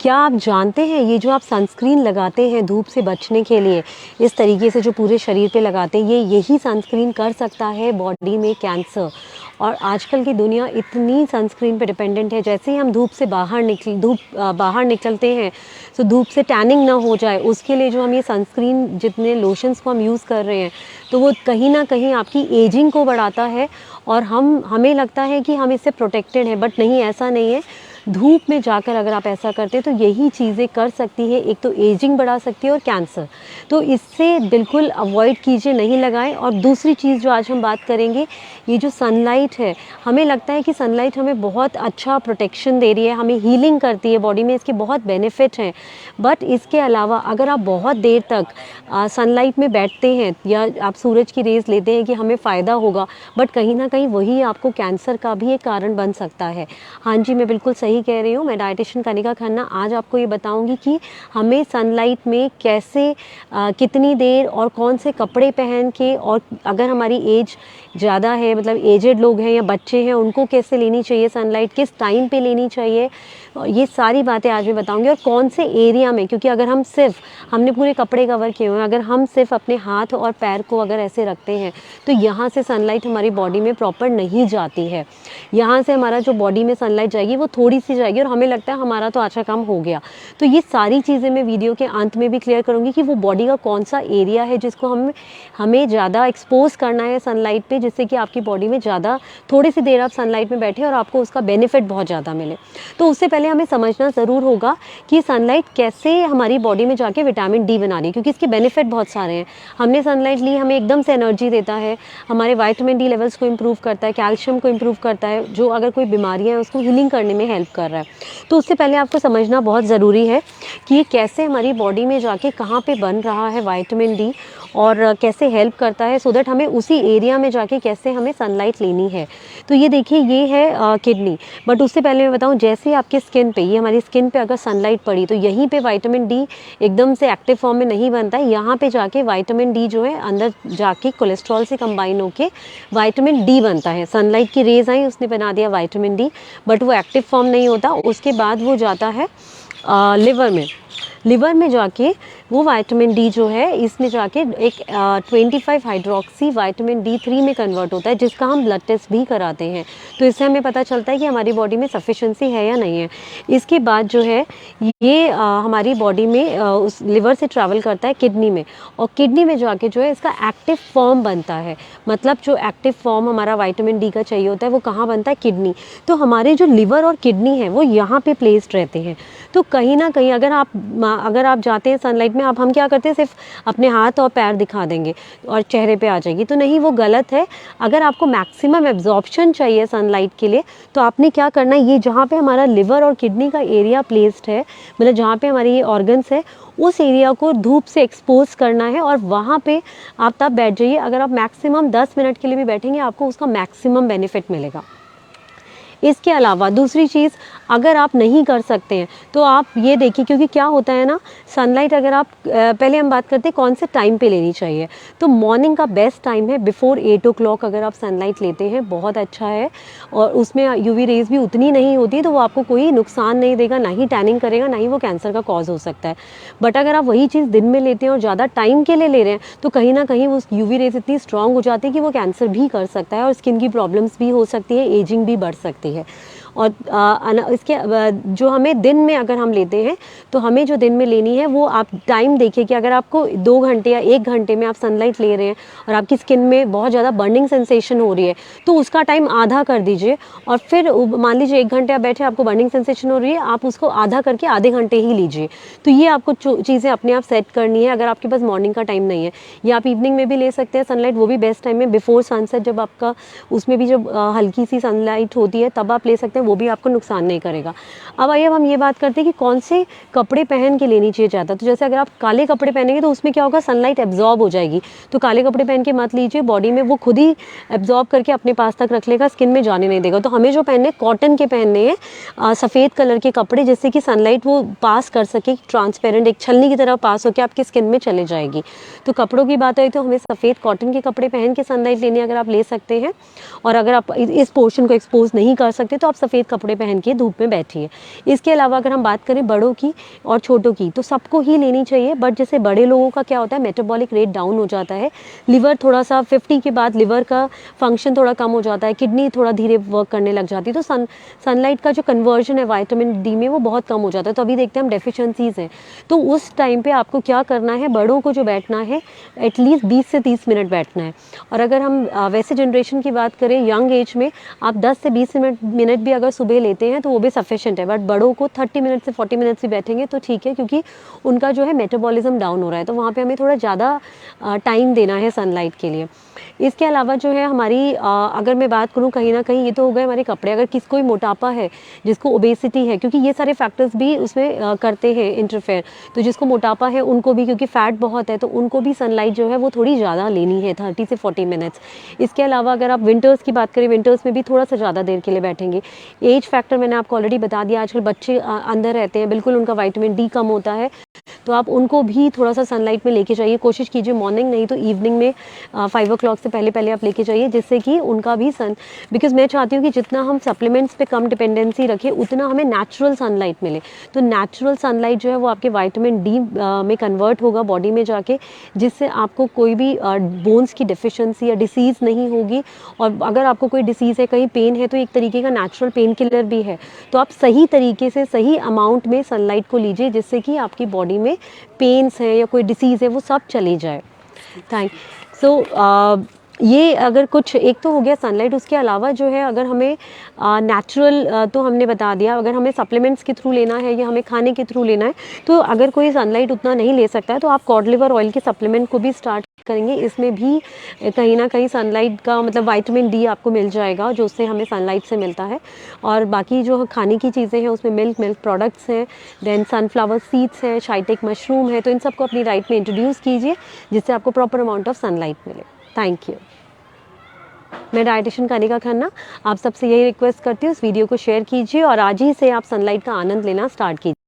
क्या आप जानते हैं ये जो आप सनस्क्रीन लगाते हैं धूप से बचने के लिए, इस तरीके से जो पूरे शरीर पे लगाते हैं, यही सनस्क्रीन कर सकता है बॉडी में कैंसर। और आजकल की दुनिया इतनी सनस्क्रीन पे डिपेंडेंट है, जैसे ही हम धूप से बाहर निकलते हैं तो धूप से टैनिंग ना हो जाए उसके लिए जो हम ये सनस्क्रीन जितने लोशंस को हम यूज़ कर रहे हैं, तो वो कहीं ना कहीं आपकी एजिंग को बढ़ाता है। और हमें लगता है कि हम इससे प्रोटेक्टेड हैं, बट नहीं, ऐसा नहीं है। धूप में जाकर अगर आप ऐसा करते हैं तो यही चीज़ें कर सकती है, एक तो एजिंग बढ़ा सकती है और कैंसर। तो इससे बिल्कुल अवॉइड कीजिए, नहीं लगाएं। और दूसरी चीज़ जो आज हम बात करेंगे, ये जो सनलाइट है, हमें लगता है कि सनलाइट हमें बहुत अच्छा प्रोटेक्शन दे रही है, हमें हीलिंग करती है बॉडी में, इसके बहुत बेनिफिट हैं। बट इसके अलावा अगर आप बहुत देर तक सनलाइट में बैठते हैं या आप सूरज की रेज़ लेते हैं कि हमें फ़ायदा होगा, बट कहीं ना कहीं वही आपको कैंसर का भी एक कारण बन सकता है। हाँ जी, मैं बिल्कुल सही कह रही हूँ। मैं डाइटिशियन कनिका खन्ना आज आपको ये बताऊंगी कि हमें सनलाइट में कैसे कितनी देर और कौन से कपड़े पहन के, और अगर हमारी एज ज़्यादा है, मतलब एजेड लोग हैं या बच्चे हैं, उनको कैसे लेनी चाहिए सनलाइट, किस टाइम पे लेनी चाहिए, ये सारी बातें आज मैं बताऊंगी। और कौन से एरिया में, क्योंकि अगर हमने पूरे कपड़े कवर किए हुए हैं, अगर हम सिर्फ अपने हाथ और पैर को अगर ऐसे रखते हैं तो यहाँ से सनलाइट हमारी बॉडी में प्रॉपर नहीं जाती है। यहाँ से हमारा जो बॉडी में सनलाइट जाएगी वो थोड़ी सी जाएगी और हमें लगता है हमारा तो अच्छा काम हो गया। तो ये सारी चीज़ें मैं वीडियो के अंत में भी क्लियर करूँगी कि वो बॉडी का कौन सा एरिया है जिसको हमें ज़्यादा एक्सपोज करना है सनलाइट पे, जिससे कि आपकी बॉडी में ज़्यादा थोड़ी सी देर आप सनलाइट में बैठे और आपको उसका बेनिफिट बहुत ज़्यादा मिले। तो उससे पहले हमें समझना ज़रूर होगा कि सनलाइट कैसे हमारी बॉडी में जाके विटामिन डी बना रही है, क्योंकि इसके बेनिफिट बहुत सारे हैं। हमने सनलाइट ली, हमें एकदम से एनर्जी देता है, हमारे विटामिन डी लेवल्स को इम्प्रूव करता है, कैल्शियम को इम्प्रूव करता है, जो अगर कोई बीमारियाँ हैं उसको हीलिंग करने में हेल्प कर रहा है। तो उससे पहले आपको समझना बहुत ज़रूरी है कि ये कैसे हमारी बॉडी में जाके कहाँ पे बन रहा है विटामिन डी और कैसे हेल्प करता है, सो दैट हमें उसी एरिया में जाके कैसे हमें सनलाइट लेनी है। तो ये देखिए, ये है किडनी। बट उससे पहले मैं बताऊं, जैसे आपके स्किन पे, ये हमारी स्किन पे अगर सनलाइट पड़ी तो यहीं पे विटामिन डी एकदम से एक्टिव फॉर्म में नहीं बनता है। यहाँ पे जाके विटामिन डी जो है अंदर जाके कोलेस्ट्रॉल से कंबाइन होके विटामिन डी बनता है। सनलाइट की रेज आई, उसने बना दिया विटामिन डी, बट वो एक्टिव फॉर्म नहीं होता। उसके बाद वो जाता है लिवर में जाके वो विटामिन डी जो है इसमें जाके एक 25 हाइड्रोक्सी विटामिन D3 में कन्वर्ट होता है, जिसका हम ब्लड टेस्ट भी कराते हैं। तो इससे हमें पता चलता है कि हमारी बॉडी में सफिशेंसी है या नहीं है। इसके बाद जो है ये हमारी बॉडी में उस लिवर से ट्रैवल करता है किडनी में, और किडनी में जाके जो है इसका एक्टिव फॉर्म बनता है। मतलब जो एक्टिव फॉर्म हमारा विटामिन डी का चाहिए होता है वो कहाँ बनता है? किडनी। तो हमारे जो लिवर और किडनी है वो यहाँ पे प्लेस्ड रहते हैं। तो कहीं ना कहीं अगर आप जाते हैं सनलाइट में, हम क्या करते हैं, सिर्फ अपने हाथ और पैर दिखा देंगे और चेहरे पे आ जाएगी, तो नहीं, वो गलत है। अगर आपको मैक्सिमम एब्जॉर्प्शन चाहिए सनलाइट के लिए तो आपने क्या करना है, ये जहाँ पे हमारा लिवर और किडनी का एरिया प्लेस्ड है, मतलब जहाँ पे हमारे ये ऑर्गन्स है, उस एरिया को धूप से एक्सपोज करना है और वहाँ पे आप तब बैठ जाइए। अगर आप मैक्सिमम 10 मिनट के लिए भी बैठेंगे आपको उसका मैक्सिमम बेनिफिट मिलेगा। इसके अलावा दूसरी चीज़, अगर आप नहीं कर सकते हैं तो आप ये देखिए, क्योंकि क्या होता है ना, सनलाइट अगर आप पहले हम बात करते हैं कौन से टाइम पे लेनी चाहिए। तो मॉर्निंग का बेस्ट टाइम है, बिफोर 8 o'clock अगर आप सनलाइट लेते हैं बहुत अच्छा है, और उसमें यूवी रेज भी उतनी नहीं होती, तो वो आपको कोई नुकसान नहीं देगा, ना ही टैनिंग करेगा, ना ही वो कैंसर का कॉज हो सकता है। बट अगर आप वही चीज़ दिन में लेते हैं और ज़्यादा टाइम के लिए ले रहे हैं तो कहीं ना कहीं वो यूवी रेज इतनी स्ट्रांग हो जाती है कि वो कैंसर भी कर सकता है और स्किन की प्रॉब्लम्स भी हो सकती है, एजिंग भी बढ़ सकती है। और इसके जो हमें दिन में अगर हम लेते हैं तो हमें जो दिन में लेनी है वो आप टाइम देखिए कि अगर आपको 2 घंटे या 1 घंटे में आप सनलाइट ले रहे हैं और आपकी स्किन में बहुत ज़्यादा बर्निंग सेंसेशन हो रही है तो उसका टाइम आधा कर दीजिए। और फिर मान लीजिए 1 घंटे आप बैठे, आपको बर्निंग सेंसेशन हो रही है, आप उसको आधा करके आधे घंटे ही लीजिए। तो ये आपको चीज़ें अपने आप सेट करनी है अगर आपके पास मॉर्निंग का टाइम नहीं है। या आप इवनिंग में भी ले सकते हैं सनलाइट, वो भी बेस्ट टाइम है, बिफोर सनसेट, जब आपका उसमें भी जब हल्की सी सनलाइट होती है तब आप ले सकते हैं, वो भी आपको नुकसान नहीं करेगा। अब आइए हम ये बात करते हैं कि कौन से कपड़े पहन के लेनी चाहिए ज़्यादा। तो जैसे अगर आप काले कपड़े पहनेंगे तो उसमें क्या होगा, सनलाइट एब्जॉर्ब हो जाएगी, तो काले कपड़े पहन के मत लीजिए, बॉडी में वो खुद ही एब्जॉर्ब करके अपने पास तक रख लेगा, स्किन में जाने नहीं देगा। तो हमें जो पहनने, कॉटन के पहनने हैं, सफ़ेद कलर के कपड़े, जिससे कि सनलाइट वो पास कर सके, ट्रांसपेरेंट एक छलनी की तरह पास होकर आपकी स्किन में चले जाएगी। तो कपड़ों की बात आई तो हमें सफ़ेद कॉटन के कपड़े पहन के सनलाइट लेनी, अगर आप ले सकते हैं। और अगर आप इस पोर्शन को एक्सपोज नहीं कर सकते तो आप सफ़ेद कपड़े पहन के धूप में बैठिए। इसके अलावा अगर हम बात करें बड़ों की और छोटों की, तो सबको ही लेनी चाहिए, बट जैसे बड़े लोगों का क्या होता है, मेटाबॉलिक रेट डाउन हो जाता है, लिवर थोड़ा सा 50 के बाद लिवर का फंक्शन थोड़ा कम हो जाता है, किडनी थोड़ा धीरे वर्क करने लग जाती है, तो सनलाइट का जो कन्वर्जन है विटामिन डी में वो बहुत कम हो जाता है। तो अभी देखते हैं हम डेफिशिएंसीज़ हैं, तो उस टाइम पे आपको क्या करना है, बड़ों को जो बैठना है एटलीस्ट 20 से 30 मिनट बैठना है। और अगर हम वैसे जनरेशन की बात करें, यंग एज में आप 10 से 20 मिनट भी अगर सुबह लेते हैं तो वो भी सफिशेंट है, बट बड़ों को 30 मिनट से 40 मिनट भी बैठेंगे तो ठीक है, क्योंकि उनका जो है मेटाबॉलिज्म डाउन हो रहा है, तो वहाँ पे हमें थोड़ा ज़्यादा टाइम देना है सनलाइट के लिए। इसके अलावा जो है हमारी अगर मैं बात करूँ, कहीं ना कहीं ये तो हो गए हमारे कपड़े, अगर किसी कोई मोटापा है, जिसको ओबेसिटी है, क्योंकि ये सारे फैक्टर्स भी उसमें करते हैं इंटरफेयर, तो जिसको मोटापा है उनको भी, क्योंकि फैट बहुत है, तो उनको भी सनलाइट जो है वो थोड़ी ज़्यादा लेनी है, 30 से 40 मिनट्स। इसके अलावा अगर आप विंटर्स की बात करें, विंटर्स में भी थोड़ा सा ज़्यादा देर के लिए बैठेंगे। एज फैक्टर मैंने आपको ऑलरेडी बता दिया, आजकल बच्चे अंदर रहते हैं, बिल्कुल उनका विटामिन डी कम होता है, तो आप उनको भी थोड़ा सा सनलाइट में लेके जाइए, कोशिश कीजिए मॉर्निंग नहीं तो इवनिंग में 5 o'clock से पहले आप लेके जाइए, जिससे कि उनका भी बिकॉज मैं चाहती हूँ कि जितना हम सप्लीमेंट्स पे कम डिपेंडेंसी रखें, उतना हमें नेचुरल सनलाइट मिले। तो नेचुरल सनलाइट जो है वो आपके विटामिन डी में कन्वर्ट होगा बॉडी में जाके, जिससे आपको कोई भी बोन्स की डिफिशिएंसी या डिसीज़ नहीं होगी। और अगर आपको कोई डिसीज़ है, कहीं पेन है, तो एक तरीके का नेचुरल पेन किलर भी है, तो आप सही तरीके से सही अमाउंट में सनलाइट को लीजिए, जिससे कि आपकी बॉडी में पेन्स है या कोई डिसीज़ है वो सब चली जाए। थैंक सो ये अगर कुछ एक तो हो गया सनलाइट, उसके अलावा जो है अगर हमें नेचुरल तो हमने बता दिया, अगर हमें सप्लीमेंट्स के थ्रू लेना है या हमें खाने के थ्रू लेना है, तो अगर कोई सनलाइट उतना नहीं ले सकता है तो आप कॉड लिवर ऑयल के सप्लीमेंट को भी स्टार्ट करेंगे। इसमें भी कहीं ना कहीं सनलाइट का मतलब विटामिन डी आपको मिल जाएगा, जो उससे हमें सनलाइट से मिलता है। और बाकी जो खाने की चीज़ें हैं उसमें मिल्क प्रोडक्ट्स हैं, देन सनफ्लावर सीड्स हैं, शाइटेक मशरूम है, तो इन सबको अपनी डाइट में इंट्रोड्यूस कीजिए, जिससे आपको प्रॉपर अमाउंट ऑफ सनलाइट मिले। Thank you. मैं डाइटिशियन कनिका खन्ना आप सबसे यही रिक्वेस्ट करती हूँ, इस वीडियो को शेयर कीजिए और आज ही से आप सनलाइट का आनंद लेना स्टार्ट कीजिए।